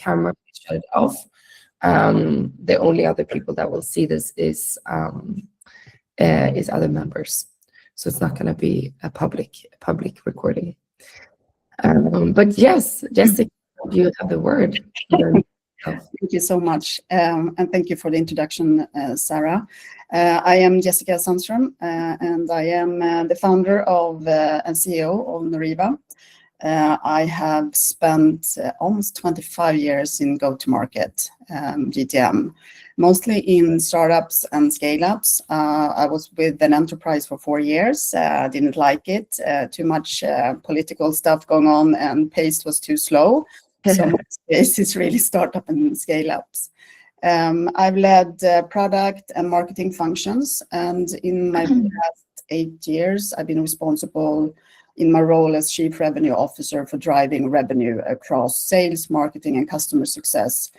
camera, please shut it off. The only other people that will see this is other members. So it's not going to be a public recording. But yes, Jessica, you have the word. Thank you so much. And thank you for the introduction, Sarah. I am Jessica Sandström, and I am the founder of and CEO of Norriva. I have spent almost 25 years in go-to-market, GTM, mostly in startups and scale-ups. I was with an enterprise for 4 years. Didn't like it. Too much political stuff going on, and pace was too slow. So my space is really startup and scale-ups. I've led product and marketing functions, and in my past 8 years, I've been responsible in my role as Chief Revenue Officer for driving revenue across sales, marketing, and customer success.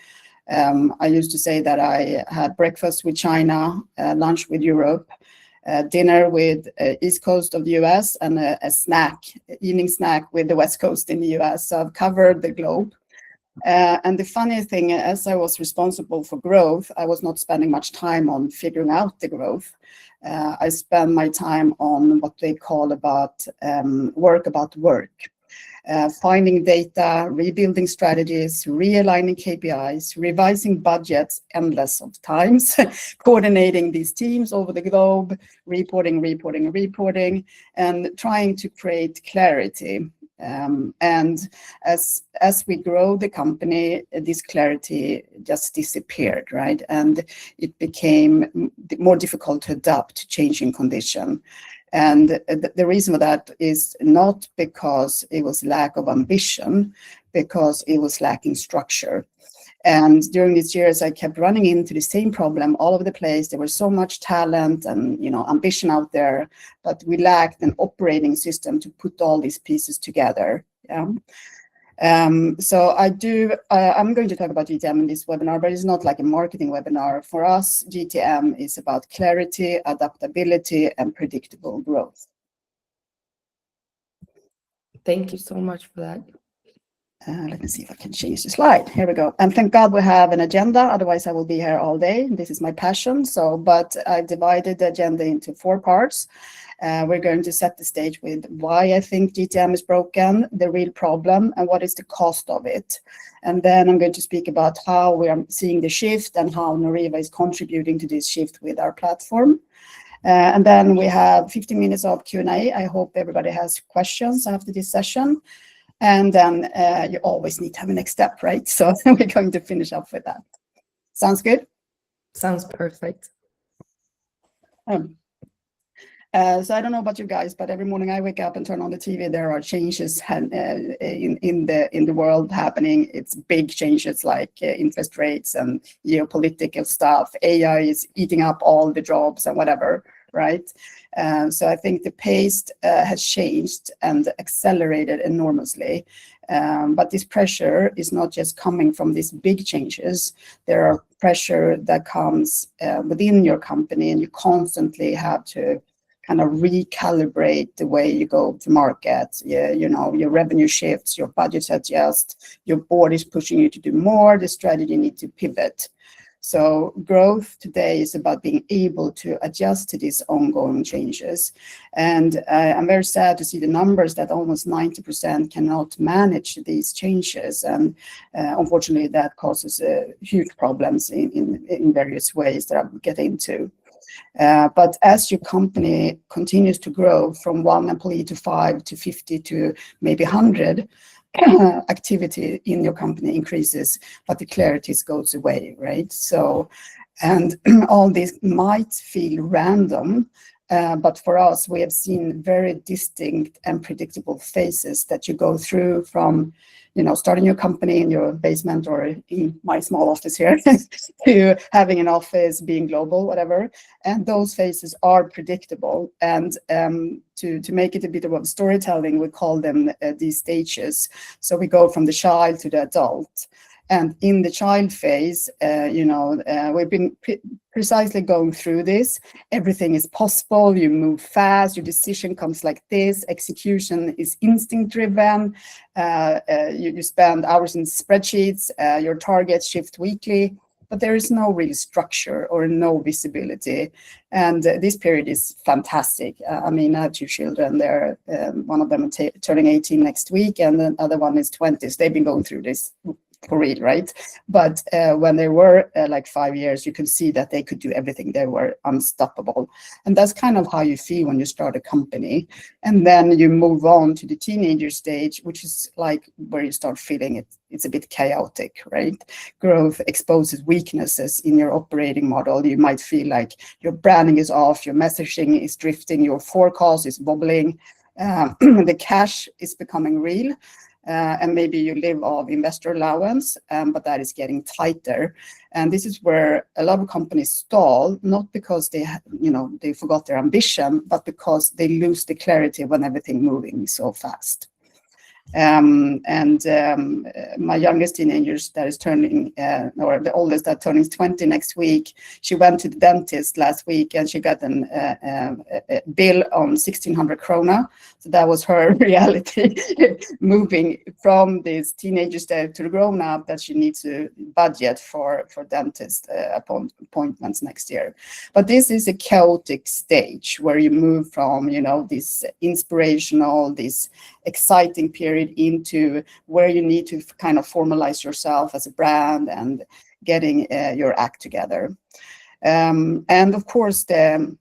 I used to say that I had breakfast with China, lunch with Europe, dinner with East Coast of the US, and a evening snack with the West Coast in the US. So I've covered the globe. And the funny thing, as I was responsible for growth, I was not spending much time on figuring out the growth. I spend my time on what they call work about work. Finding data, rebuilding strategies, realigning KPIs, revising budgets endless of times, coordinating these teams over the globe, reporting, and trying to create clarity. And as we grow the company, this clarity just disappeared, right? And it became more difficult to adapt to changing condition. And the reason for that is not because it was lack of ambition, because it was lacking structure. And during these years, I kept running into the same problem all over the place. There was so much talent and ambition out there, but we lacked an operating system to put all these pieces together. Yeah. So I'm going to talk about GTM in this webinar, but it's not like a marketing webinar. For us, GTM is about clarity, adaptability, and predictable growth. Thank you so much for that. Let me see if I can change the slide. Here we go. And thank God we have an agenda. Otherwise, I will be here all day. This is my passion. But I divided the agenda into 4 parts. We're going to set the stage with why I think GTM is broken, the real problem, and what is the cost of it. And then I'm going to speak about how we are seeing the shift and how Norriva is contributing to this shift with our platform. And then we have 15 minutes of Q&A. I hope everybody has questions after this session. And then you always need to have a next step, right? So we're going to finish up with that. Sounds good? Sounds perfect. So I don't know about you guys, but every morning I wake up and turn on the TV, there are changes in the world happening. It's big changes like interest rates and geopolitical stuff. AI is eating up all the jobs and whatever, right? So I think the pace has changed and accelerated enormously. But this pressure is not just coming from these big changes. There are pressure that comes within your company, and you constantly have to kind of recalibrate the way you go to market. Your revenue shifts, your budgets adjust, your board is pushing you to do more, the strategy needs to pivot. So growth today is about being able to adjust to these ongoing changes. And I'm very sad to see the numbers that almost 90% cannot manage these changes. And unfortunately, that causes huge problems in various ways that I'll get into. But as your company continues to grow from 1 employee to 5 to 50 to maybe 100, activity in your company increases, but the clarity goes away, right? So, and all this might feel random, but for us, we have seen very distinct and predictable phases that you go through from, starting your company in your basement or in my small office here to having an office, being global, whatever. And those phases are predictable. And to make it a bit of storytelling, we call them these stages. So we go from the child to the adult. And in the child phase, we've been precisely going through this. Everything is possible. You move fast. Your decision comes like this. Execution is instinct driven. You spend hours in spreadsheets. Your targets shift weekly, but there is no real structure or no visibility. And this period is fantastic. I mean, I have 2 children. They're one of them turning 18 next week, and the other one is 20. So they've been going through this for real, right? But when they were like 5 years, you could see that they could do everything. They were unstoppable. And that's kind of how you feel when you start a company. And then you move on to the teenager stage, which is like where you start feeling it's a bit chaotic, right? Growth exposes weaknesses in your operating model. You might feel like your branding is off, your messaging is drifting, your forecast is wobbling, the cash is becoming real. And maybe you live off investor allowance, but that is getting tighter. And this is where a lot of companies stall, not because they forgot their ambition, but because they lose the clarity when everything moving so fast. My youngest teenagers that is turning, or the oldest that turning 20 next week, she went to the dentist last week and she got a bill on 1,600 krona. So that was her reality, moving from this teenager stage to the grown up that she needs to budget for dentist appointments next year. But this is a chaotic stage where you move from, this inspirational, this exciting period into where you need to kind of formalize yourself as a brand and getting your act together. And of course, the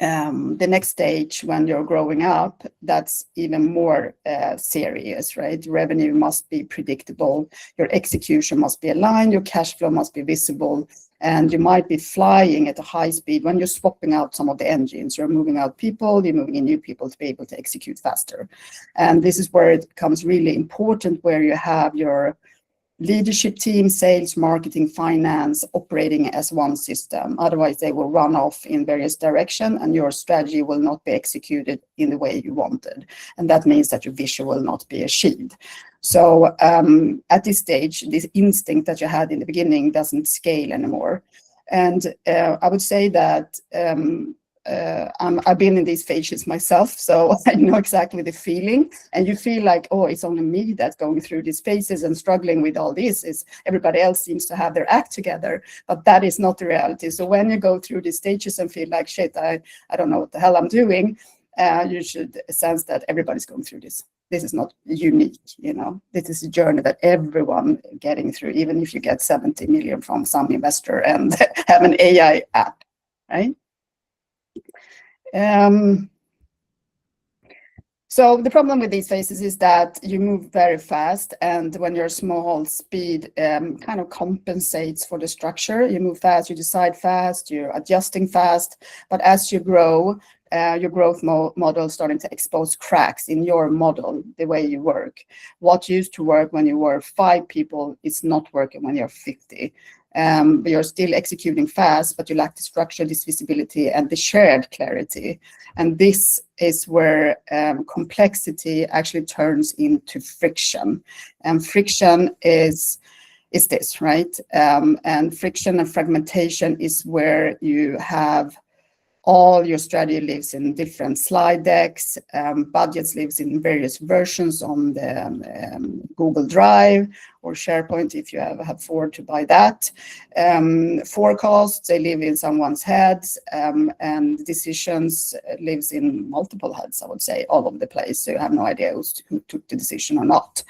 next stage when you're growing up, that's even more serious, right? Revenue must be predictable, your execution must be aligned, your cash flow must be visible, and you might be flying at a high speed when you're swapping out some of the engines. You're moving out people, you're moving in new people to be able to execute faster. And this is where it becomes really important, where you have your leadership team, sales, marketing, finance, operating as one system. Otherwise, they will run off in various directions and your strategy will not be executed in the way you wanted. And that means that your vision will not be achieved. So at this stage, this instinct that you had in the beginning doesn't scale anymore. And I would say that I've been in these phases myself, so I know exactly the feeling. And you feel like, oh, it's only me that's going through these phases and struggling with all this. Is everybody else seems to have their act together, but that is not the reality. So when you go through these stages and feel like, shit, I don't know what the hell I'm doing, you should sense that everybody's going through this. This is not unique, This is a journey that everyone getting through, even if you get 70 million from some investor and have an AI app, right? So the problem with these phases is that you move very fast, and when you're small, speed kind of compensates for the structure. You move fast, you decide fast, you're adjusting fast, but as you grow, your growth model is starting to expose cracks in your model, the way you work. What used to work when you were 5 people is not working when you're 50. You're still executing fast, but you lack the structure, this visibility, and the shared clarity. And this is where complexity actually turns into friction. And friction is this, right? And friction and fragmentation is where you have all your strategy lives in different slide decks, budgets lives in various versions on the Google Drive or SharePoint if you have afford to buy that. Forecasts, they live in someone's heads, and decisions lives in multiple heads, I would say, all over the place. So you have no idea who took the decision or not.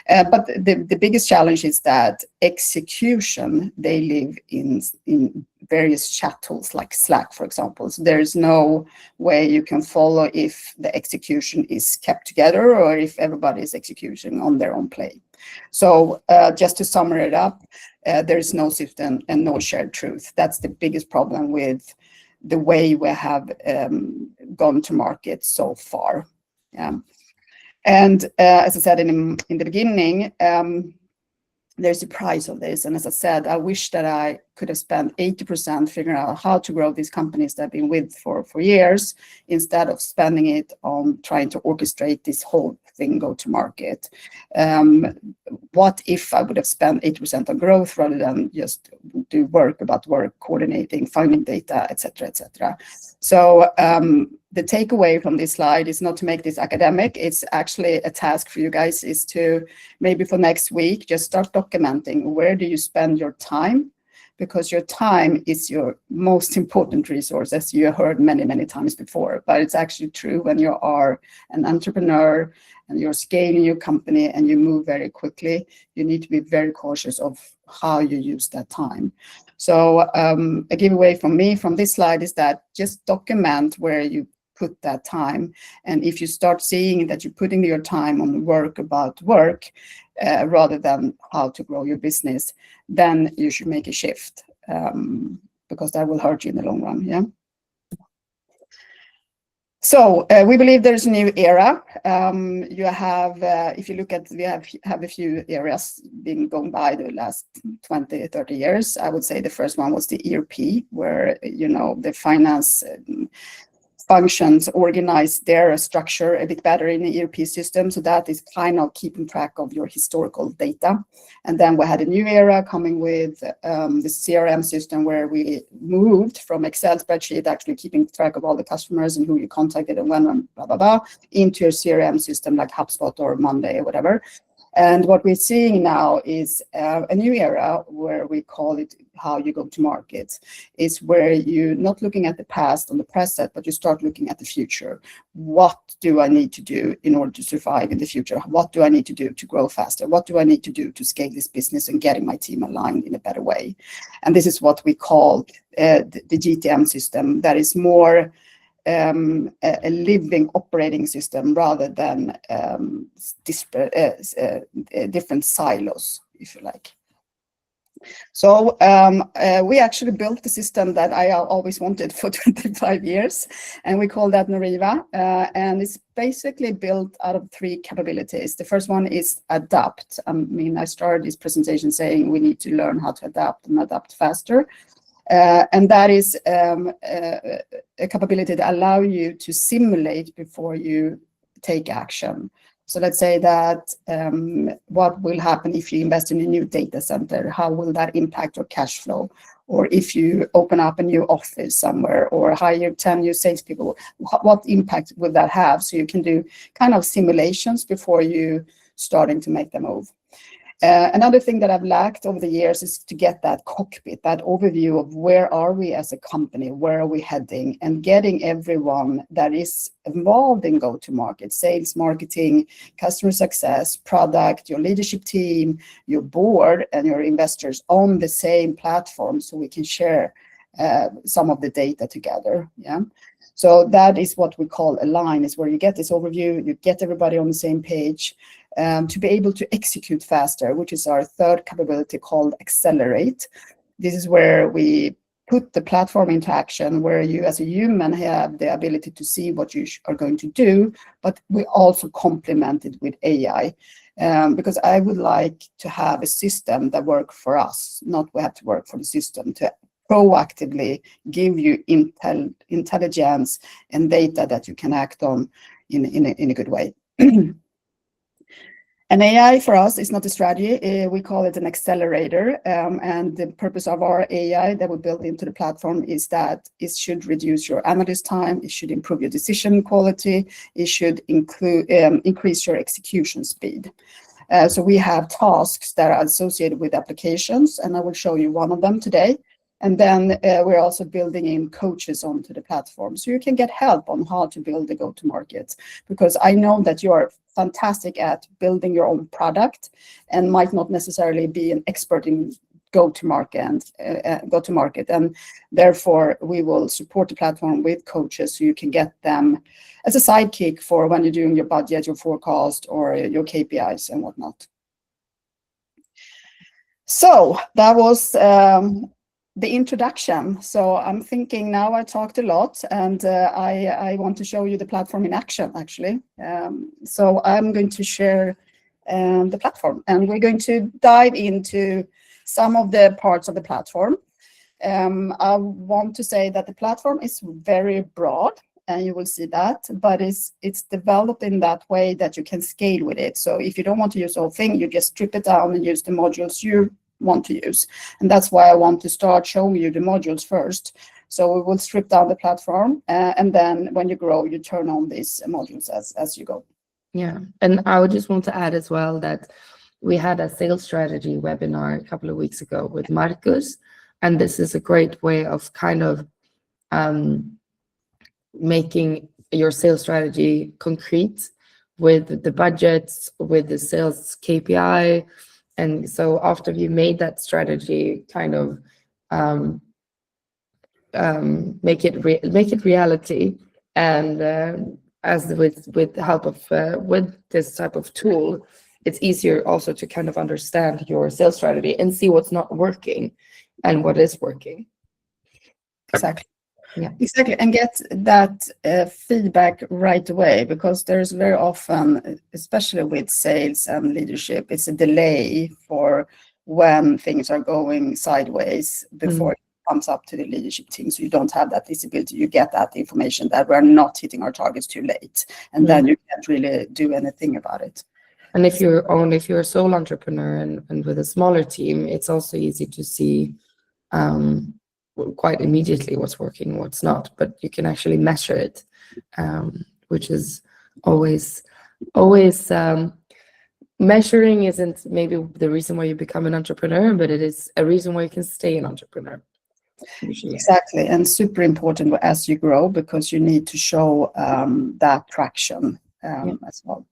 But the biggest challenge is that execution, they live in various chat tools like Slack, for example. So there is no way you can follow if the execution is kept together or if everybody is executing on their own play. So just to sum it up, there is no system and no shared truth. That's the biggest problem with the way we have gone to market so far. Yeah. And as I said in the beginning, there's a price of this. And as I said, I wish that I could have spent 80% figuring out how to grow these companies that I've been with for years, instead of spending it on trying to orchestrate this whole thing, go to market. What if I would have spent 80% on growth rather than just do work, coordinating, finding data, etc., etc. So the takeaway from this slide is not to make this academic. It's actually a task for you guys, is to maybe for next week, just start documenting where do you spend your time, because your time is your most important resource, as you heard many, many times before. But it's actually true when you are an entrepreneur and you're scaling your company and you move very quickly. You need to be very cautious of how you use that time. So a giveaway from me from this slide is that just document where you put that time. And if you start seeing that you're putting your time on work about work, rather than how to grow your business, then you should make a shift, because that will hurt you in the long run. Yeah. So we believe there's a new era. You have, if you look at, we have a few areas been going by the last 20, 30 years. I would say the first one was the ERP, where, you know, the finance functions organize their structure a bit better in the ERP system. So that is kind of keeping track of your historical data. And then we had a new era coming with the CRM system, where we moved from Excel spreadsheet, actually keeping track of all the customers and who you contacted and when, and blah, blah, blah, into a CRM system like HubSpot or Monday or whatever. And what we're seeing now is a new era, where we call it how you go to market. It's where you're not looking at the past on the present, but you start looking at the future. What do I need to do in order to survive in the future? What do I need to do to grow faster? What do I need to do to scale this business and getting my team aligned in a better way? And this is what we call the GTM system, that is more a living operating system rather than different silos, if you like. So we actually built the system that I always wanted for 25 years, and we call that Norriva. And it's basically built out of 3 capabilities. The first one is adapt. I mean, I started this presentation saying we need to learn how to adapt and adapt faster. And that is a capability that allows you to simulate before you take action. So let's say that what will happen if you invest in a new data center? How will that impact your cash flow? Or if you open up a new office somewhere or hire 10 new salespeople, what impact will that have? So you can do kind of simulations before you starting to make the move. Another thing that I've lacked over the years is to get that cockpit, that overview of where are we as a company, where are we heading, and getting everyone that is involved in go-to-market, sales, marketing, customer success, product, your leadership team, your board, and your investors on the same platform, so we can share some of the data together. Yeah. So that is what we call align, is where you get this overview, you get everybody on the same page, to be able to execute faster, which is our third capability called accelerate. This is where we put the platform into action, where you as a human have the ability to see what you are going to do, but we also complement it with AI. Because I would like to have a system that works for us, not we have to work for the system, to proactively give you intelligence and data that you can act on in a good way. And AI for us is not a strategy. We call it an accelerator. And the purpose of our AI that we build into the platform is that it should reduce your analyst time. It should improve your decision quality. It should increase your execution speed. So we have tasks that are associated with applications, and I will show you one of them today. And then we're also building in coaches onto the platform, so you can get help on how to build a go-to-market. Because I know that you are fantastic at building your own product and might not necessarily be an expert in go-to-market, and therefore we will support the platform with coaches, so you can get them as a sidekick for when you're doing your budget, your forecast, or your KPIs and whatnot. So that was the introduction. So I'm thinking now I talked a lot, and I want to show you the platform in action, actually. So I'm going to share the platform. And we're going to dive into some of the parts of the platform. I want to say that the platform is very broad, and you will see that, but it's developed in that way that you can scale with it. So if you don't want to use the whole thing, you just strip it down and use the modules you want to use. And that's why I want to start showing you the modules first. So we will strip down the platform, and then when you grow, you turn on these modules as you go. Yeah, and I would just want to add as well that we had a sales strategy webinar a couple of weeks ago with Marcus, and this is a great way of kind of making your sales strategy concrete with the budgets, with the sales KPI. And so after you made that strategy, kind of make it reality. And as with the help of with this type of tool, it's easier also to kind of understand your sales strategy and see what's not working and what is working. Exactly. Yeah, exactly. And get that feedback right away, because there's very often, especially with sales and leadership, it's a delay for when things are going sideways before it comes up to the leadership team. So you don't have that visibility. You get that information that we're not hitting our targets too late, and then you can't really do anything about it. And if you're a sole entrepreneur and with a smaller team, it's also easy to see quite immediately what's working and what's not, but you can actually measure it, which is always measuring isn't maybe the reason why you become an entrepreneur, but it is a reason why you can stay an entrepreneur. Usually. Exactly, and super important as you grow, because you need to show that traction as well.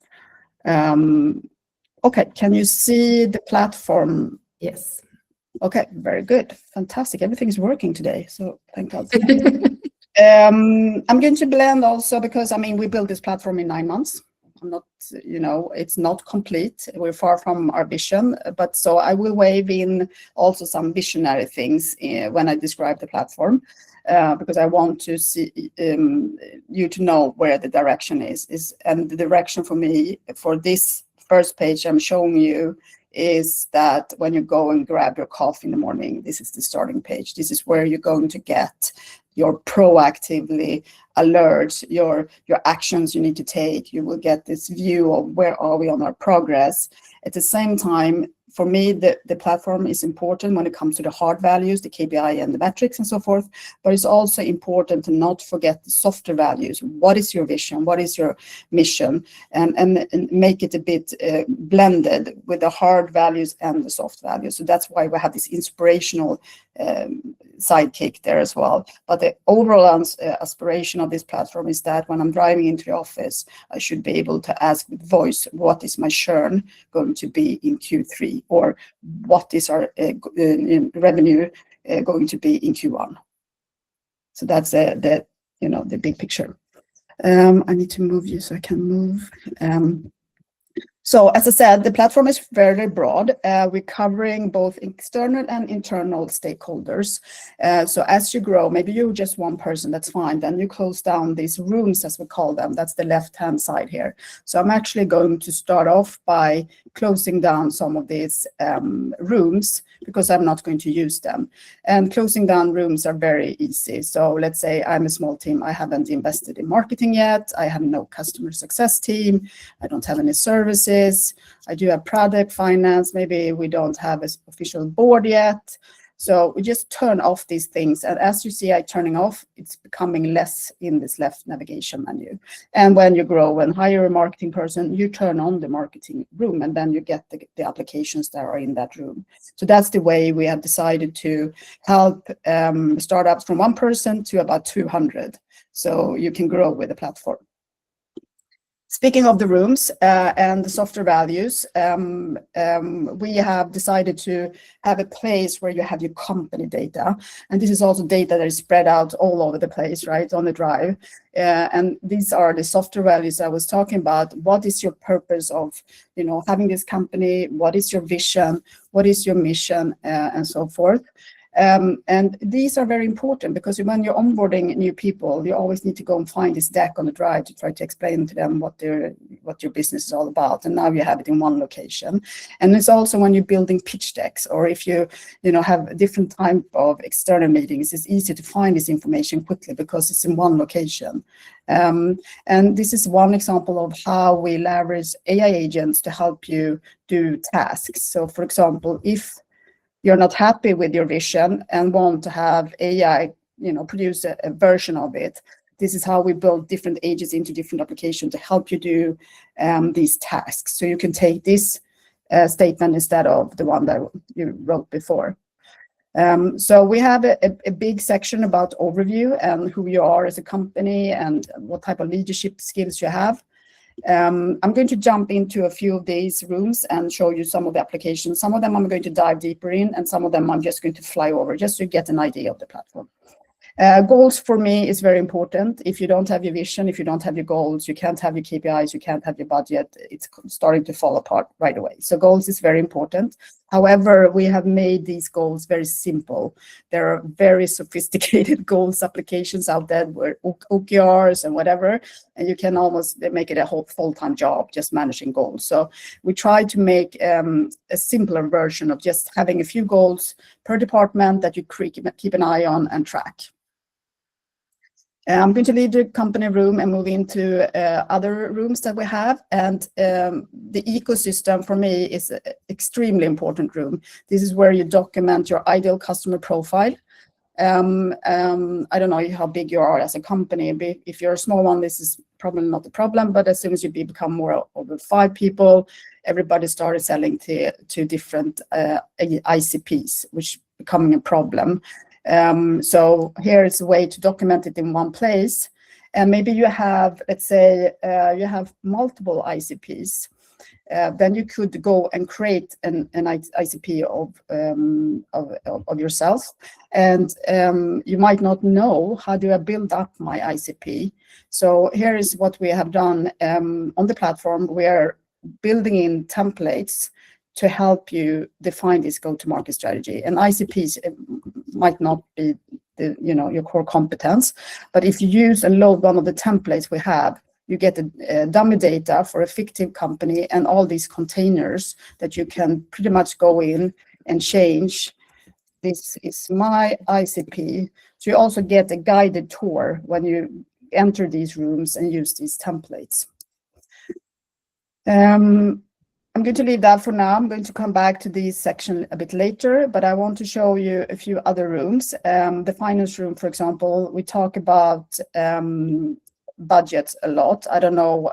Okay, can you see the platform? Yes. Okay, very good. Fantastic. Everything's working today, so thank God. I'm going to blend also, because we built this platform in 9 months. I'm not, it's not complete. We're far from our vision, but so I will wave in also some visionary things when I describe the platform, because I want to see you to know where the direction is. And the direction for me for this first page I'm showing you is that when you go and grab your coffee in the morning, this is the starting page. This is where you're going to get your proactively alerts, your actions you need to take. You will get this view of where are we on our progress. At the same time, for me, the platform is important when it comes to the hard values, the KPI and the metrics and so forth, but it's also important to not forget the softer values. What is your vision? What is your mission? And make it a bit blended with the hard values and the soft values. So that's why we have this inspirational sidekick there as well. But the overall aspiration of this platform is that when I'm driving into the office, I should be able to ask with voice, what is my churn going to be in Q3? Or what is our revenue going to be in Q1? So that's the big picture. I need to move you so I can move. So as I said, the platform is very broad. We're covering both external and internal stakeholders. So as you grow, maybe you're just one person, that's fine. Then you close down these rooms, as we call them. That's the left-hand side here. So I'm actually going to start off by closing down some of these rooms, because I'm not going to use them. And closing down rooms are very easy. So let's say I'm a small team. I haven't invested in marketing yet. I have no customer success team. I don't have any services. I do have product finance. Maybe we don't have an official board yet. So we just turn off these things. And as you see, turning off, it's becoming less in this left navigation menu. And when you grow and hire a marketing person, you turn on the marketing room, and then you get the applications that are in that room. So that's the way we have decided to help startups from 1 person to about 200. So you can grow with the platform. Speaking of the rooms and the softer values, we have decided to have a place where you have your company data. And this is also data that is spread out all over the place, right, on the drive. And these are the softer values I was talking about. What is your purpose of, having this company? What is your vision? What is your mission? And so forth. And these are very important because when you're onboarding new people, you always need to go and find this deck on the drive to try to explain to them what your business is all about. And now you have it in one location. And it's also when you're building pitch decks, or if you have a different type of external meetings, it's easy to find this information quickly because it's in one location. And this is one example of how we leverage AI agents to help you do tasks. So for example, if you're not happy with your vision and want to have AI, produce a version of it, this is how we build different agents into different applications to help you do these tasks. So you can take this statement instead of the one that you wrote before. So we have a big section about overview and who you are as a company and what type of leadership skills you have. I'm going to jump into a few of these rooms and show you some of the applications. Some of them I'm going to dive deeper in, and some of them I'm just going to fly over just to get an idea of the platform. Goals for me is very important. If you don't have your vision, if you don't have your goals, you can't have your KPIs, you can't have your budget. It's starting to fall apart right away. So goals is very important. However, we have made these goals very simple. There are very sophisticated goals applications out there, where OKRs and whatever, and you can almost make it a whole full-time job just managing goals. So we try to make a simpler version of just having a few goals per department that you keep an eye on and track. I'm going to leave the company room and move into other rooms that we have. And the ecosystem for me is an extremely important room. This is where you document your ideal customer profile. I don't know how big you are as a company. If you're a small one, this is probably not a problem. But as soon as you become more over 5 people, everybody started selling to different ICPs, which becoming a problem. So here is a way to document it in one place. And maybe you have, let's say, you have multiple ICPs. Then you could go and create an ICP of yourself. And you might not know, how do I build up my ICP? So here is what we have done on the platform. We are building in templates to help you define this go-to-market strategy. And ICPs might not be your core competence, but if you use and load one of the templates we have, you get a dummy data for a fictive company and all these containers that you can pretty much go in and change. This is my ICP. So you also get a guided tour when you enter these rooms and use these templates. I'm going to leave that for now. I'm going to come back to this section a bit later, but I want to show you a few other rooms. The finance room, for example, we talk about budgets a lot. I don't know,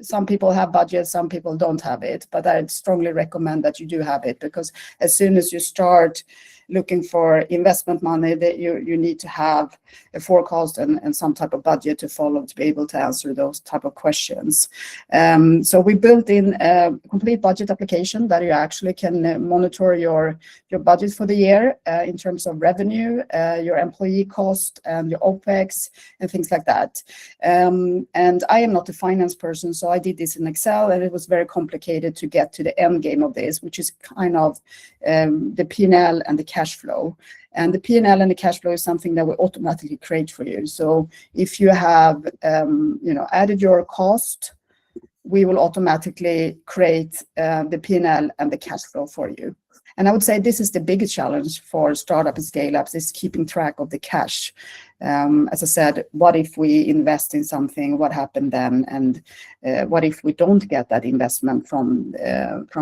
some people have budgets, some people don't have it, but I strongly recommend that you do have it, because as soon as you start looking for investment money, that you need to have a forecast and some type of budget to follow to be able to answer those type of questions. So we built in a complete budget application that you actually can monitor your budget for the year in terms of revenue, your employee cost, and your OPEX and things like that. And I am not a finance person, so I did this in Excel, and it was very complicated to get to the end game of this, which is kind of the P&L and the cash flow. And the P&L and the cash flow is something that will automatically create for you. So if you have added your cost, we will automatically create the P&L and the cash flow for you. And I would say this is the biggest challenge for startup and scale-ups, is keeping track of the cash. As I said, what if we invest in something? What happened then? And what if we don't get that investment from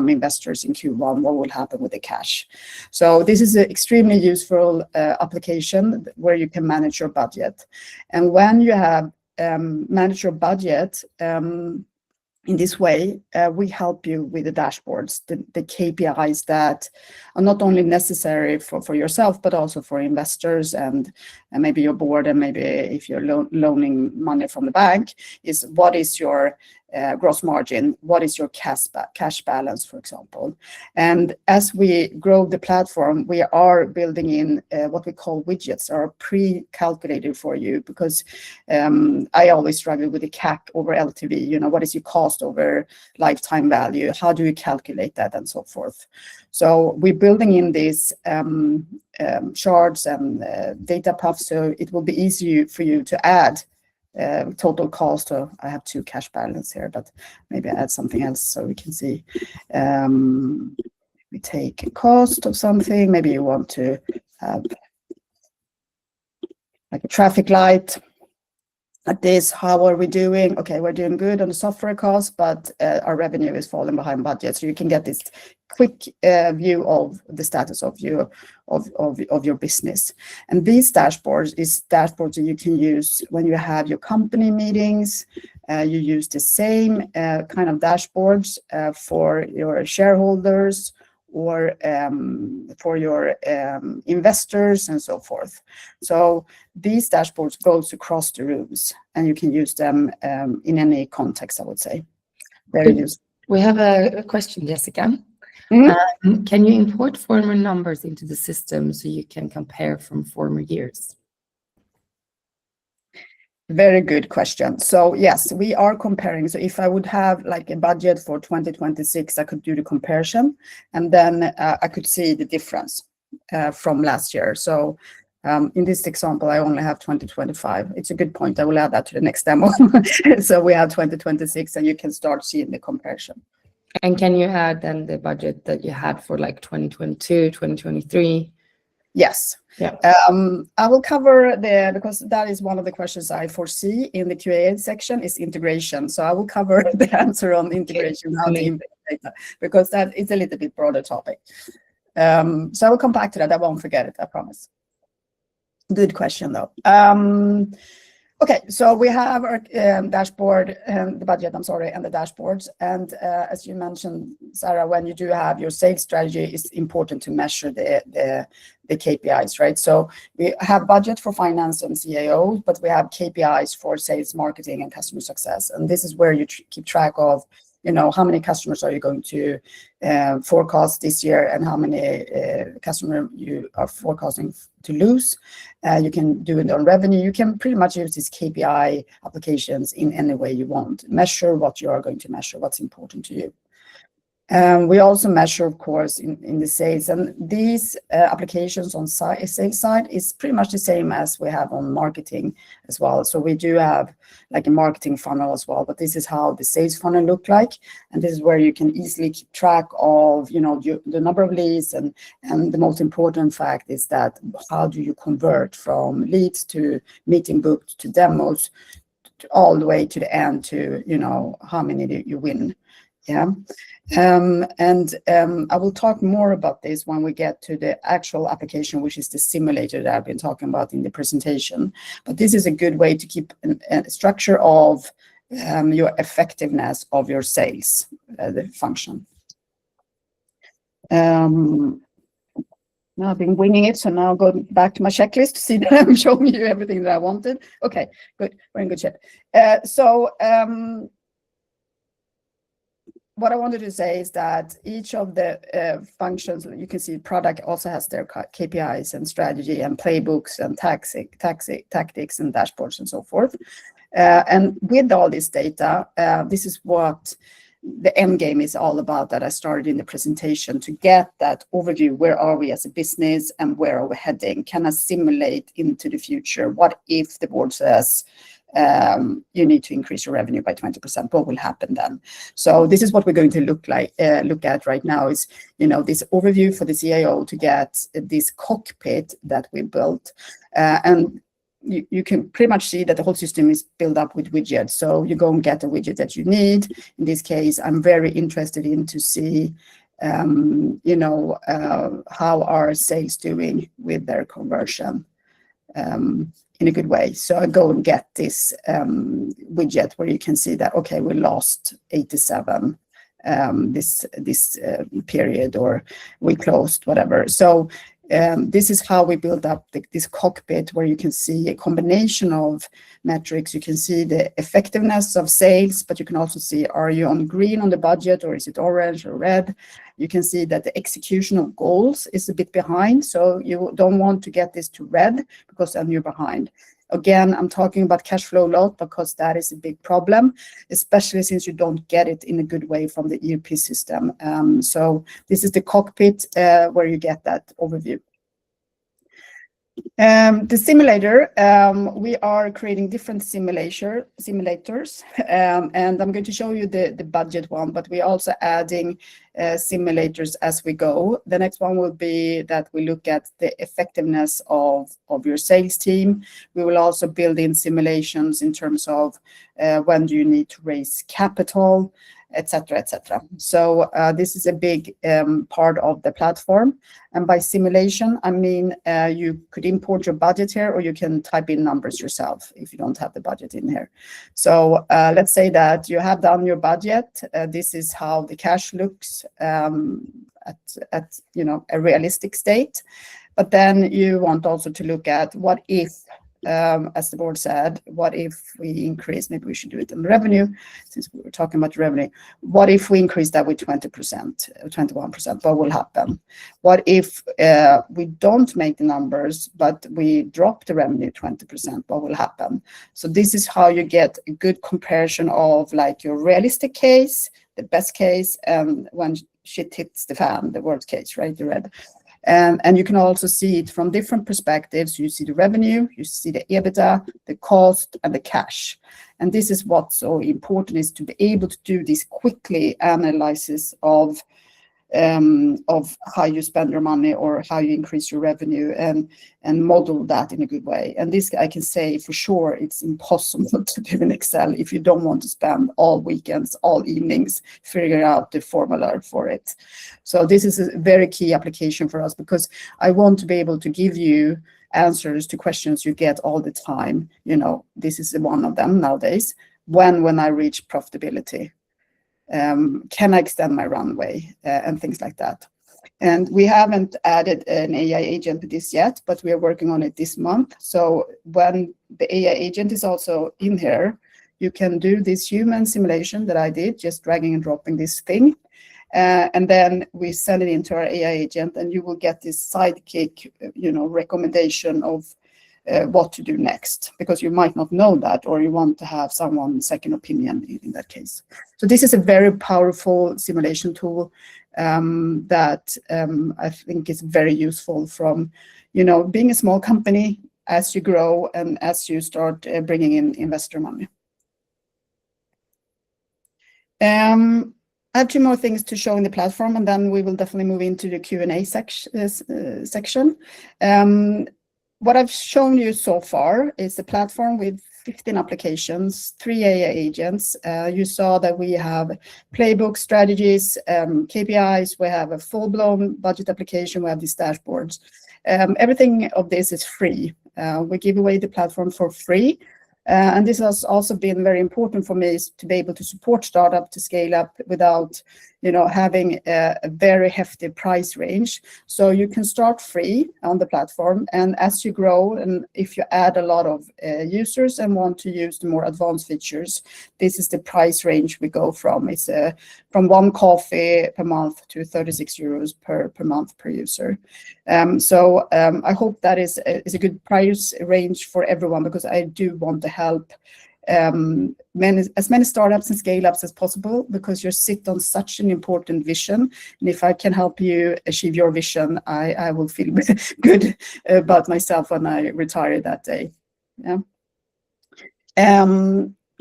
investors in Q1? What will happen with the cash? So this is an extremely useful application where you can manage your budget. And when you have managed your budget, in this way, we help you with the dashboards, the KPIs that are not only necessary for yourself, but also for investors and maybe your board, and maybe if you're loaning money from the bank, is what is your gross margin, what is your cash balance, for example. And as we grow the platform, we are building in what we call widgets, are pre-calculated for you, because I always struggle with the CAC over LTV, what is your cost over lifetime value, how do you calculate that, and so forth. So we're building in this charts and data puffs, so it will be easy for you to add total cost. So I have 2 cash balance here, but maybe I add something else so we can see. We take a cost of something. Maybe you want to have like a traffic light at this. How are we doing? Okay, we're doing good on the software cost, but our revenue is falling behind budget. So you can get this quick view of the status of your business. And these dashboards is dashboards that you can use when you have your company meetings. You use the same kind of dashboards for your shareholders or for your investors and so forth. So these dashboards goes across the rooms, and you can use them in any context, I would say. Very useful. We have a question, Jessica. Can you import former numbers into the system so you can compare from former years? Very good question. So yes, we are comparing. So if I would have like a budget for 2026, I could do the comparison, and then I could see the difference from last year. So in this example, I only have 2025. It's a good point. I will add that to the next demo. So we have 2026, and you can start seeing the comparison. And can you add then the budget that you had for like 2022, 2023? Yes. Yeah. I will cover because that is one of the questions I foresee in the Q&A section is integration. So I will cover the answer on integration, how to implement data, because that is a little bit broader topic. So I will come back to that. I won't forget it, I promise. Good question though. Okay, so we have our dashboard and the budget, and the dashboards. And as you mentioned, Sarah, when you do have your sales strategy, it's important to measure the KPIs, right? So we have budget for finance and CAO, but we have KPIs for sales, marketing, and customer success. And this is where you keep track of, how many customers are you going to forecast this year, and how many customer you are forecasting to lose. You can do it on revenue. You can pretty much use these KPI applications in any way you want. Measure what you are going to measure, what's important to you. We also measure, of course, in the sales, and these applications on sales side is pretty much the same as we have on marketing as well. So we do have like a marketing funnel as well, but this is how the sales funnel look like, and this is where you can easily keep track of, the number of leads, and the most important fact is that how do you convert from leads to meeting booked to demos, all the way to the end to how many do you win. Yeah. I will talk more about this when we get to the actual application, which is the simulator that I've been talking about in the presentation. But this is a good way to keep a structure of your effectiveness of your sales, the function. Now I've been winging it, so now I'll go back to my checklist to see that I'm showing you everything that I wanted. Okay, good. We're in good shape. What I wanted to say is that each of the functions, you can see product also has their KPIs and strategy and playbooks and tactics and dashboards and so forth. And with all this data, this is what the end game is all about that I started in the presentation, to get that overview. Where are we as a business and where are we heading? Can I simulate into the future? What if the board says, you need to increase your revenue by 20%? What will happen then? So this is what we're going to look at right now is, this overview for the CIO to get this cockpit that we built. And you can pretty much see that the whole system is built up with widgets. So you go and get the widget that you need. In this case, I'm very interested in to see, how are sales doing with their conversion in a good way. So I go and get this widget where you can see that, okay, we lost 87 this period, or we closed whatever. So this is how we build up this cockpit, where you can see a combination of metrics. You can see the effectiveness of sales, but you can also see, are you on green on the budget, or is it orange or red? You can see that the execution of goals is a bit behind. So you don't want to get this to red, because then you're behind. Again, I'm talking about cash flow a lot, because that is a big problem, especially since you don't get it in a good way from the ERP system. So this is the cockpit where you get that overview. The simulator, we are creating different simulators, and I'm going to show you the budget one, but we're also adding simulators as we go. The next one will be that we look at the effectiveness of your sales team. We will also build in simulations in terms of when do you need to raise capital, etc., etc. So this is a big part of the platform. And by simulation, I mean you could import your budget here, or you can type in numbers yourself if you don't have the budget in here. So let's say that you have done your budget. This is how the cash looks at a realistic state. But then you want also to look at what if, as the board said, what if we increase, maybe we should do it in revenue, since we were talking about revenue. What if we increase that with 20%, 21%, what will happen? What if we don't make the numbers, but we drop the revenue 20%, what will happen? So this is how you get a good comparison of like your realistic case, the best case, and when shit hits the fan, the worst case, right, the red. And you can also see it from different perspectives. You see the revenue, you see the EBITDA, the cost, and the cash. And this is what's so important, is to be able to do this quickly analysis of how you spend your money or how you increase your revenue, and model that in a good way. And this, I can say for sure, it's impossible to do in Excel if you don't want to spend all weekends, all evenings figuring out the formula for it. So this is a very key application for us, because I want to be able to give you answers to questions you get all the time. This is one of them nowadays. When I reach profitability? Can I extend my runway, and things like that. And we haven't added an AI agent to this yet, but we are working on it this month. So when the AI agent is also in here, you can do this human simulation that I did, just dragging and dropping this thing. And then we send it into our AI agent, and you will get this sidekick, recommendation of what to do next, because you might not know that, or you want to have someone's second opinion in that case. So this is a very powerful simulation tool that I think is very useful from, being a small company as you grow and as you start bringing in investor money. I have two more things to show in the platform, and then we will definitely move into the Q&A section. What I've shown you so far is a platform with 15 applications, 3 AI agents. You saw that we have playbook strategies, KPIs, we have a full-blown budget application, we have these dashboards. Everything of this is free. We give away the platform for free. And this has also been very important for me, is to be able to support startup to scale up without, having a very hefty price range. So you can start free on the platform, and as you grow, and if you add a lot of users and want to use the more advanced features, this is the price range we go from. It's from 1 coffee per month to 36 euros per month per user. So I hope that is a good price range for everyone, because I do want to help as many startups and scale-ups as possible, because you sit on such an important vision. And if I can help you achieve your vision, I will feel good about myself when I retire that day. Yeah.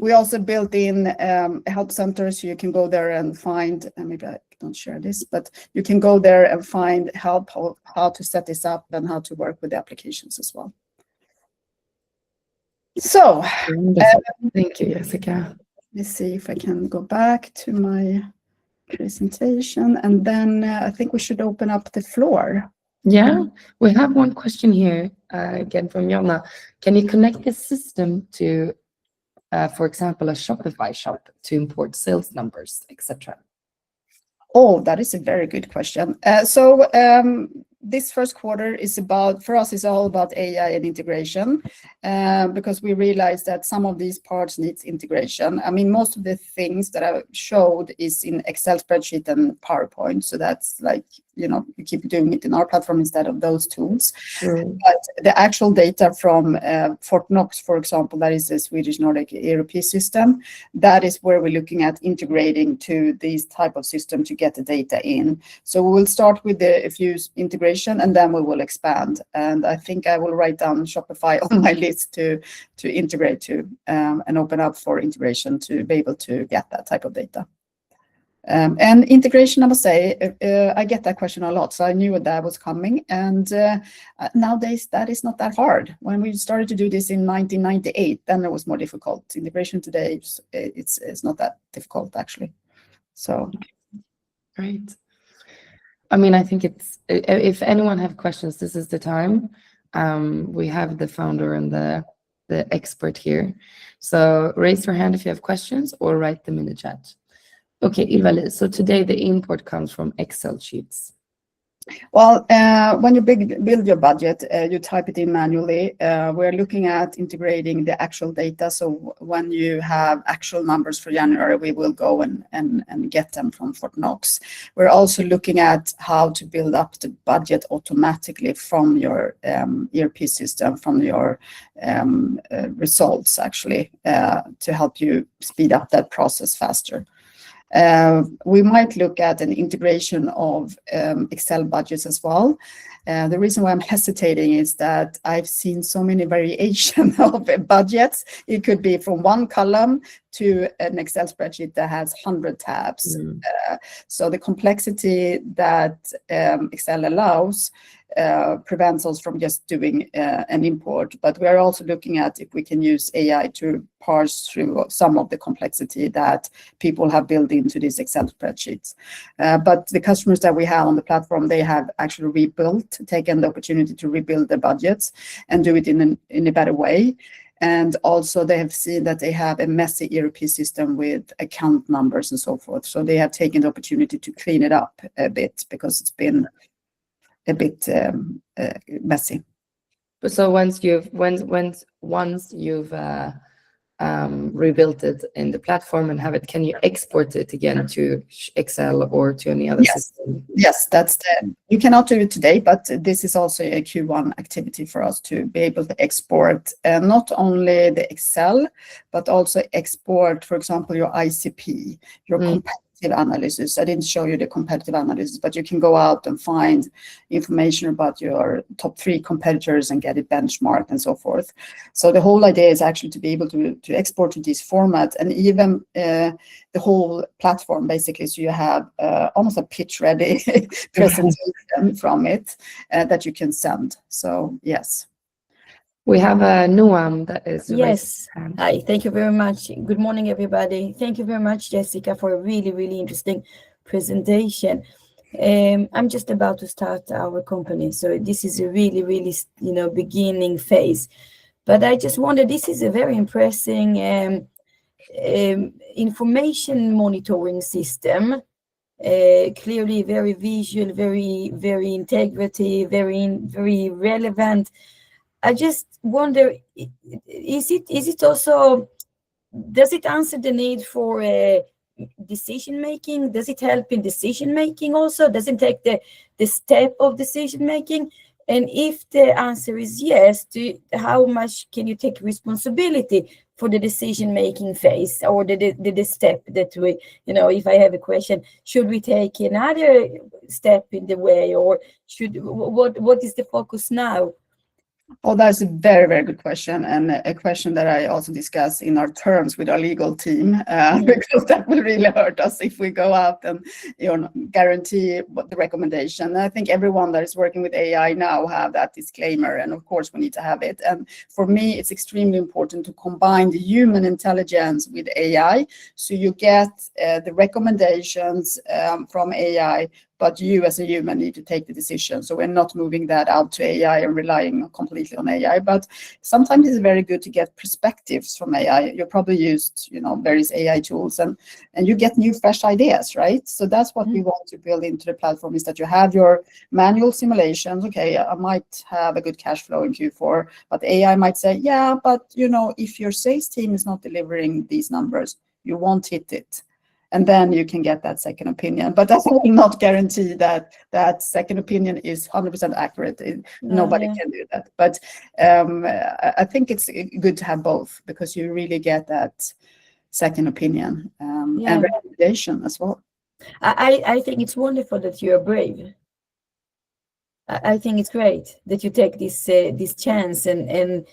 We also built in a help center, so you can go there and find, maybe I don't share this, but you can go there and find help how to set this up and how to work with the applications as well. So, thank you, Jessica. Let's see if I can go back to my presentation, and then I think we should open up the floor. Yeah, we have one question here, again from Jonna. Can you connect this system to, for example, a Shopify shop to import sales numbers, etc.? Oh, that is a very good question. This first quarter is for us, is all about AI and integration, because we realized that some of these parts needs integration. I mean, most of the things that I showed is in Excel spreadsheet and PowerPoint. So that's like, you keep doing it in our platform instead of those tools. Sure. But the actual data from Fortnox, for example, that is a Swedish Nordic ERP system, that is where we're looking at integrating to these type of system to get the data in. So we will start with a few integrations integration, and then we will expand. And I think I will write down Shopify on my list to integrate to, and open up for integration to be able to get that type of data. And integration, I must say, I get that question a lot, so I knew that was coming. And nowadays, that is not that hard. When we started to do this in 1998, then it was more difficult. Integration today, it's not that difficult, actually. So, Great. I mean, I think it's, if anyone have questions, this is the time. We have the founder and the expert here. So raise your hand if you have questions or write them in the chat. Okay, Ylva, so today the import comes from Excel sheets. well, when you build your budget, you type it in manually. We're looking at integrating the actual data. So when you have actual numbers for January, we will go and get them from Fortnox. We're also looking at how to build up the budget automatically from your ERP system, from your results, actually, to help you speed up that process faster. We might look at an integration of Excel budgets as well. The reason why I'm hesitating is that I've seen so many variations of budgets. It could be from one column to an Excel spreadsheet that has 100 tabs. So the complexity that Excel allows prevents us from just doing an import. But we are also looking at if we can use AI to parse through some of the complexity that people have built into these Excel spreadsheets. But the customers that we have on the platform, they have actually taken the opportunity to rebuild their budgets and do it in a better way. And also they have seen that they have a messy ERP system with account numbers and so forth. So they have taken the opportunity to clean it up a bit because it's been a bit messy. So once you've rebuilt it in the platform and have it, can you export it again to Excel or to any other system? Yes, you cannot do it today, but this is also a Q1 activity for us to be able to export not only the Excel, but also export, for example, your ICP, your competitive analysis. I didn't show you the competitive analysis, but you can go out and find information about your top 3 competitors and get it benchmarked and so forth. So the whole idea is actually to be able to export to this format, and even the whole platform, basically, so you have almost a pitch ready presentation from it that you can send. So yes. We have Noam that is Yes. Hi, thank you very much. Good morning, everybody. Thank you very much, Jessica, for a really, really interesting presentation. I'm just about to start our company, so this is a really, really, beginning phase. But I just wonder, this is a very impressive information monitoring system. Clearly, very visual, very, very integrity, very relevant. I just wonder, is it also, does it answer the need for decision making? Does it help in decision making also? Does it take the step of decision making? And if the answer is yes, how much can you take responsibility for the decision making phase, or the step that we, if I have a question, should we take another step in the way, or what is the focus now? Oh, that's a very, very good question, and a question that I also discuss in our terms with our legal team, because that will really hurt us if we go out and guarantee what the recommendation. And I think everyone that is working with AI now have that disclaimer, and of course we need to have it. And for me, it's extremely important to combine the human intelligence with AI, so you get the recommendations from AI, but you as a human need to take the decision. So we're not moving that out to AI and relying completely on AI. But sometimes it's very good to get perspectives from AI. You're probably used, various AI tools, and you get new, fresh ideas, right? So that's what we want to build into the platform, is that you have your manual simulations. Okay, I might have a good cash flow in Q4, but AI might say, yeah, but if your sales team is not delivering these numbers, you won't hit it. And then you can get that second opinion. But that will not guarantee that that second opinion is 100% accurate. Nobody can do that. But I think it's good to have both, because you really get that second opinion and recommendation as well. I think it's wonderful that you're brave. I think it's great that you take this chance and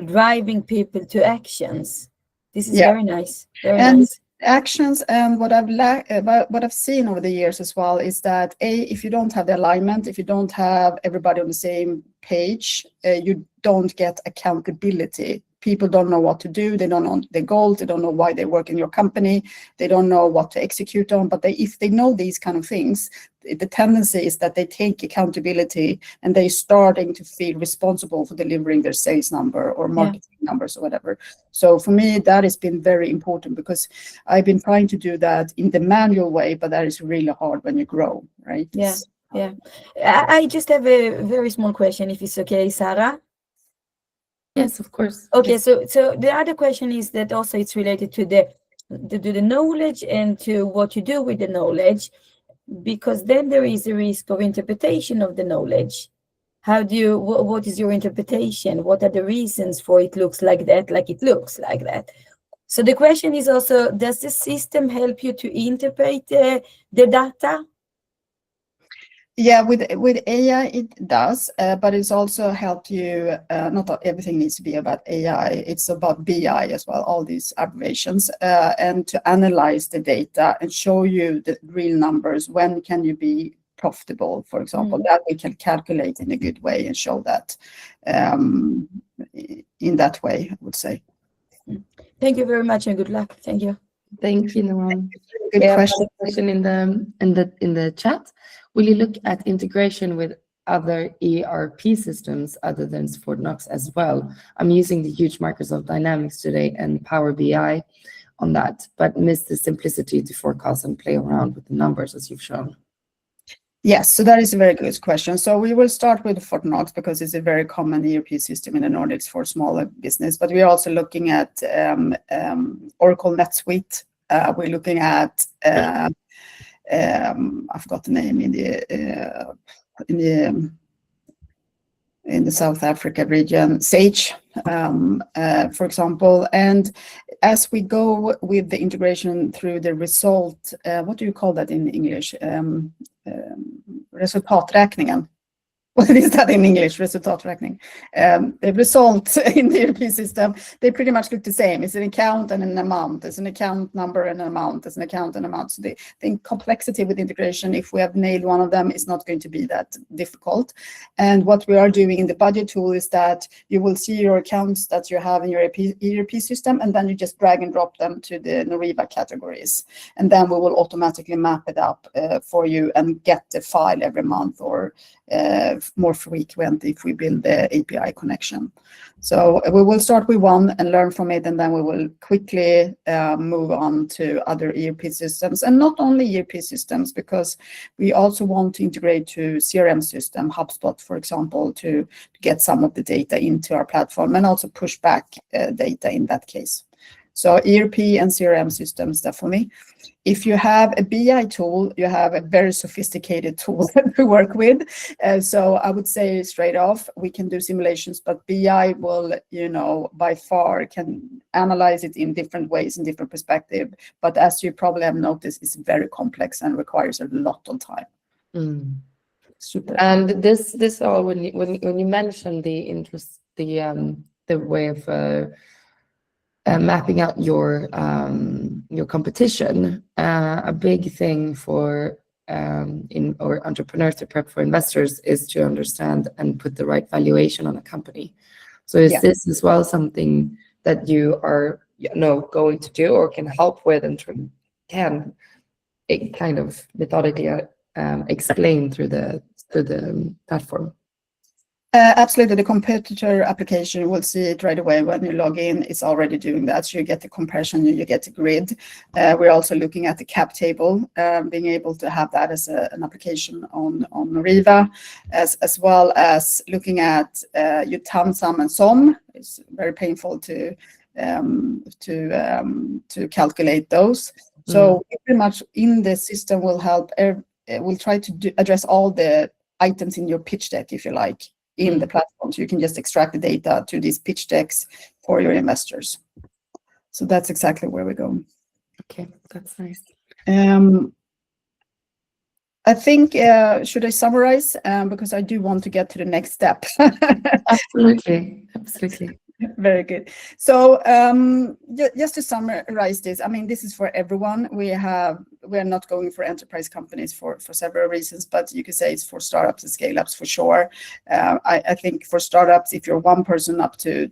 driving people to actions. This is Yeah. very nice. Very And nice. actions, and what I've seen over the years as well is that if you don't have the alignment, if you don't have everybody on the same page, you don't get accountability. People don't know what to do. They don't know the goals. They don't know why they work in your company. They don't know what to execute on. But if they know these kind of things, the tendency is that they take accountability and they're starting to feel responsible for delivering their sales number or marketing numbers or whatever. So for me, that has been very important because I've been trying to do that in the manual way, but that is really hard when you grow, right? Yeah. I just have a very small question, if it's okay, Sarah. Yes, of course. Okay, Yes. so the other question is that also it's related to the knowledge and to what you do with the knowledge, because then there is a risk of interpretation of the knowledge. What is your interpretation? What are the reasons for it looks like that, like it looks like that? So the question is also, does the system help you to interpret the data? Yeah, with AI it does, but it's also helped you. Not everything needs to be about AI. It's about BI as well. All these abbreviations, and to analyze the data and show you the real numbers. When can you be profitable, for example? That we can calculate in a good way and show that in that way, I would say. Thank you very much and good luck. Thank you. Thank you, Noam. Good We have question. another question in the chat. Will you look at integration with other ERP systems other than Fortnox as well? I'm using the huge Microsoft Dynamics today and Power BI on that, but miss the simplicity to forecast and play around with the numbers as you've shown. Yes, so that is a very good question. So we will start with Fortnox because it's a very common ERP system in the Nordics for smaller business. But we're also looking at Oracle NetSuite. We're looking at I forgot the name in the South Africa region, Sage, for example. And as we go with the integration through the result, what do you call that in English? Resultaträkningen. What is that in English? Resultaträkning. The result in the ERP system, they pretty much look the same. It's an account and an amount. It's an account number and an amount. It's an account and amount. So the complexity with integration, if we have nailed one of them, is not going to be that difficult. And what we are doing in the budget tool is that you will see your accounts that you have in your ERP system, and then you just drag and drop them to the Norriva categories. And then we will automatically map it up for you and get the file every month or more frequent if we build the API connection. So we will start with one and learn from it, and then we will quickly move on to other ERP systems, and not only ERP systems, because we also want to integrate to CRM system, HubSpot, for example, to get some of the data into our platform and also push back data in that case. So ERP and CRM systems, definitely. If you have a BI tool, you have a very sophisticated tool to work with. So I would say straight off, we can do simulations, but BI will, by far can analyze it in different ways, in different perspective. But as you probably have noticed, it's very complex and requires a lot of time. Super. And this all when you mentioned the interest, the way of mapping out your competition, a big thing for entrepreneurs to prep for investors is to understand and put the right valuation on a company. So is this as well something that you are going to do or can help with and can it kind of methodically explain through the platform? Absolutely. The competitor application will see it right away when you log in. It's already doing that. So you get the comparison, you get the grid. We're also looking at the cap table, being able to have that as an application on Norriva, as well as looking at Utam, Sam, and Som. It's very painful to calculate those. So pretty much in the system will help. We'll try to address all the items in your pitch deck, if you like, in the platform, so you can just extract the data to these pitch decks for your investors. So that's exactly where we're going. Okay, that's nice. I think, should I summarize? Because I do want to get to the next step. Absolutely. Absolutely. Very good. So just to summarize this, I mean, this is for everyone. We're not going for enterprise companies for several reasons, but you could say it's for startups and scale-ups for sure. I think for startups, if you're one person up to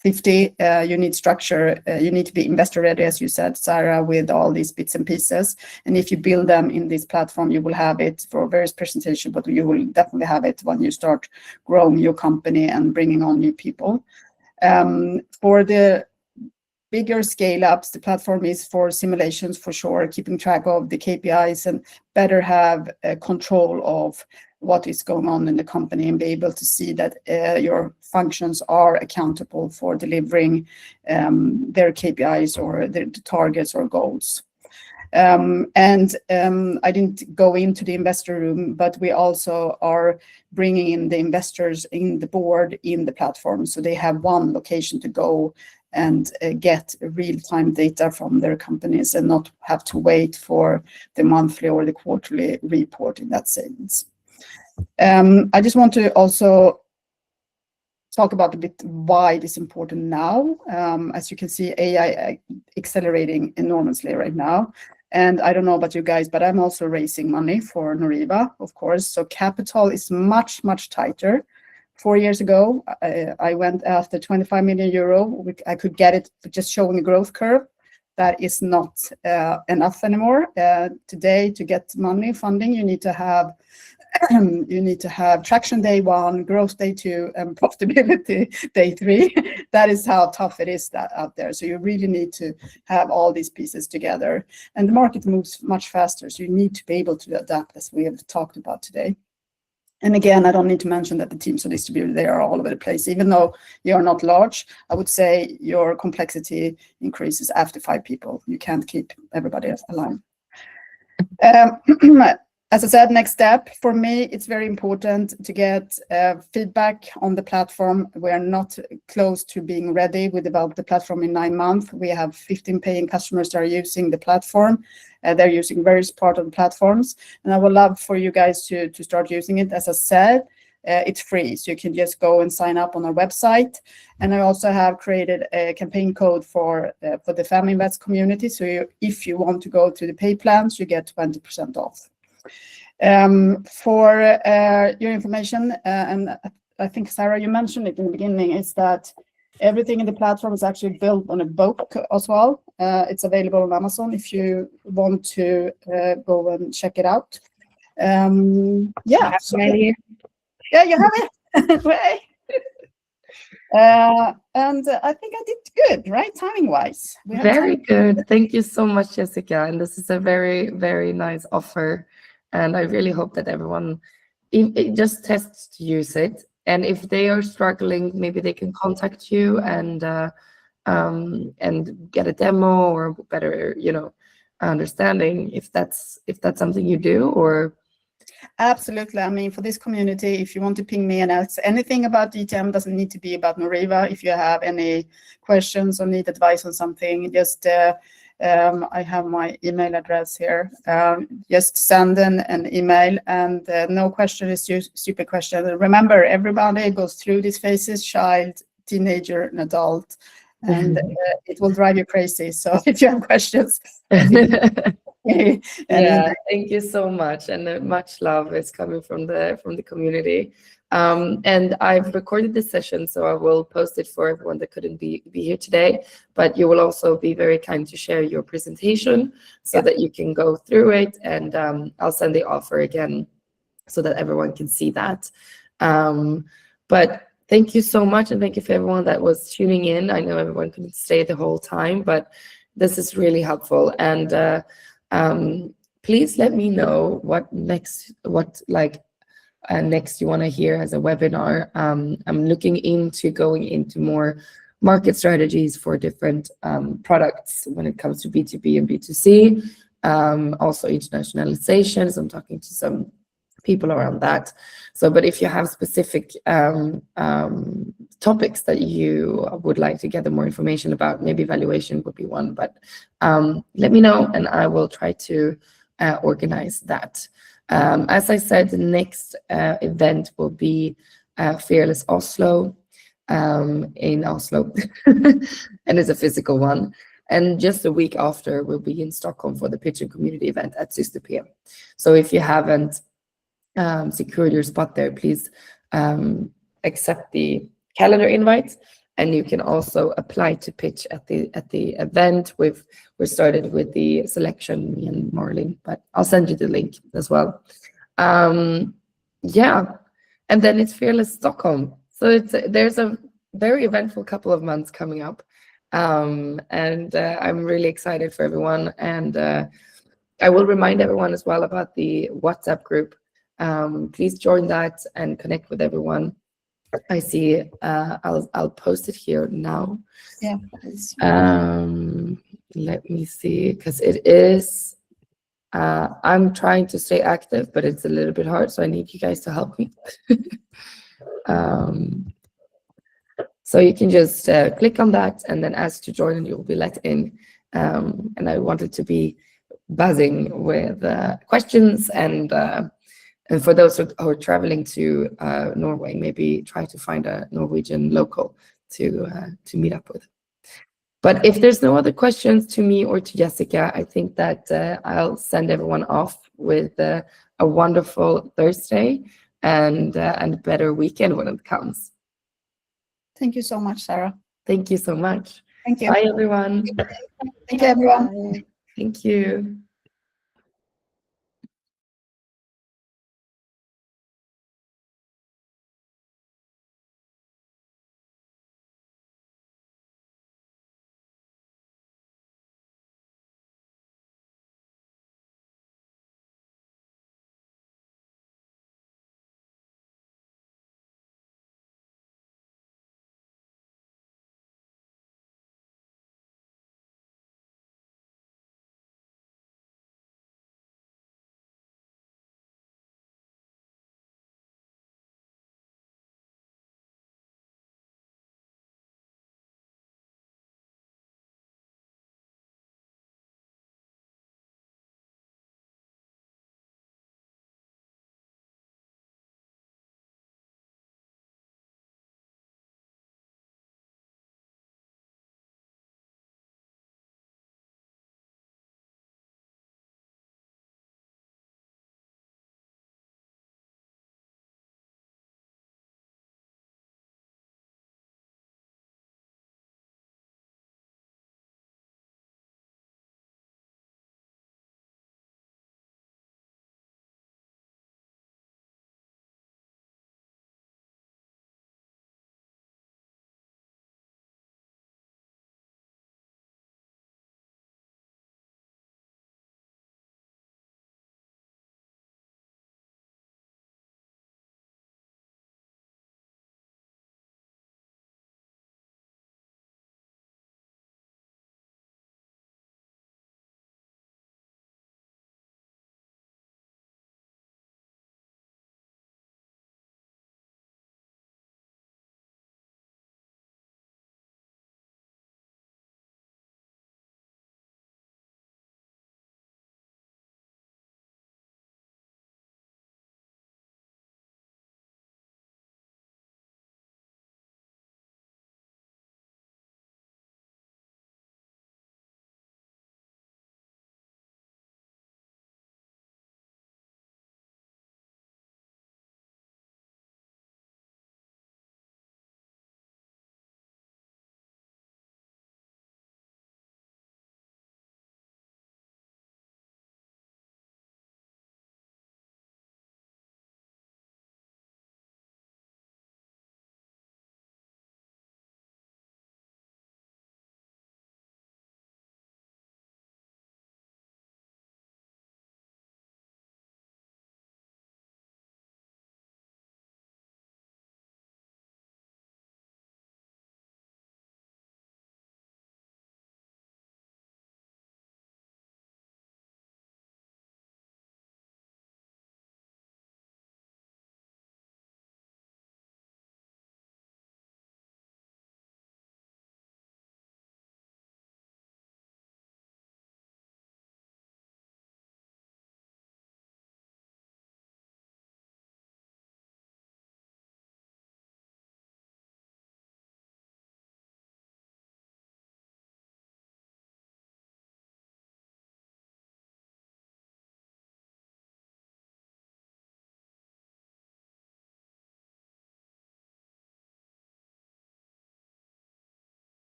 50, you need structure, you need to be investor ready, as you said, Sarah, with all these bits and pieces. And if you build them in this platform, you will have it for various presentations, but you will definitely have it when you start growing your company and bringing on new people. For the bigger scale-ups, the platform is for simulations for sure, keeping track of the KPIs and better have control of what is going on in the company and be able to see that your functions are accountable for delivering their KPIs or the targets or goals. I didn't go into the investor room, but we also are bringing in the investors in the board in the platform. So they have one location to go and get real-time data from their companies and not have to wait for the monthly or the quarterly report in that sense. I just want to also talk about a bit why it is important now. As you can see, AI accelerating enormously right now. And I don't know about you guys, but I'm also raising money for Norriva, of course. So capital is much, much tighter. 4 years ago, I went after 25 million euro. I could get it just showing a growth curve. That is not enough anymore. Today, to get money funding, you need to have traction day 1, growth day 2, and profitability day 3. That is how tough it is out there. So you really need to have all these pieces together. And the market moves much faster, so you need to be able to adapt, as we have talked about today. And again, I don't need to mention that the teams are distributed. They are all over the place. Even though you are not large, I would say your complexity increases after 5 people. You can't keep everybody aligned. As I said, next step for me, it's very important to get feedback on the platform. We are not close to being ready. We developed the platform in 9 months. We have 15 paying customers that are using the platform. They're using various parts of the platforms. And I would love for you guys to start using it. As I said, it's free, so you can just go and sign up on our website. And I also have created a campaign code for the Feminvest community. So if you want to go to the pay plans, you get 20% off. For your information, and I think, Sarah, you mentioned it in the beginning, is that everything in the platform is actually built on a book as well. It's available on Amazon if you want to go and check it out. Yeah, yeah, you have it. Right. And I think I did good, right? Timing-wise. Very good. Thank you so much, Jessica. And this is a very, very nice offer. And I really hope that everyone just tests to use it. And if they are struggling, maybe they can contact you and get a demo or better, understanding if that's something you do. Or absolutely. I mean, for this community, if you want to ping me and ask anything about DTM, doesn't need to be about Norriva. If you have any questions or need advice on something, just I have my email address here. Just send an email, and no question is stupid question. Remember, everybody goes through these phases: child, teenager, and adult, and it will drive you crazy. So if you have questions. Yeah, thank you so much, and much love is coming from the community. And I've recorded this session, so I will post it for everyone that couldn't be here today. But you will also be very kind to share your presentation so that you can go through it, and I'll send the offer again so that everyone can see that. But thank you so much, and thank you for everyone that was tuning in. I know everyone couldn't stay the whole time, but this is really helpful. And please let me know what next you want to hear as a webinar. I'm looking into going into more market strategies for different products when it comes to B2B and B2C, also internationalization. So I'm talking to some people around that. So, but if you have specific topics that you would like to gather more information about, maybe valuation would be one, but let me know and I will try to organize that. As I said, the next event will be Fearless Oslo in Oslo, and it's a physical one. And just a week after, we'll be in Stockholm for the Pitch and Community event at Sister PM. So if you haven't secured your spot there, please accept the calendar invite, and you can also apply to pitch at the event. We're started with the selection, me and Marlene, but I'll send you the link as well. Yeah, and then it's Fearless Stockholm. So there's a very eventful couple of months coming up, and I'm really excited for everyone. And I will remind everyone as well about the WhatsApp group. Please join that and connect with everyone. I see. I'll post it here now. Yeah, please. Let me see, because it is. I'm trying to stay active, but it's a little bit hard, so I need you guys to help me. So you can just click on that and then ask to join, and you'll be let in. And I wanted to be buzzing with questions, and for those who are traveling to Norway, maybe try to find a Norwegian local to meet up with. But if there's no other questions to me or to Jessica, I think that I'll send everyone off with a wonderful Thursday and a better weekend when it comes. Thank you so much, Sarah. Thank you so much. Thank you. Bye, everyone. Thank you, everyone. Thank you.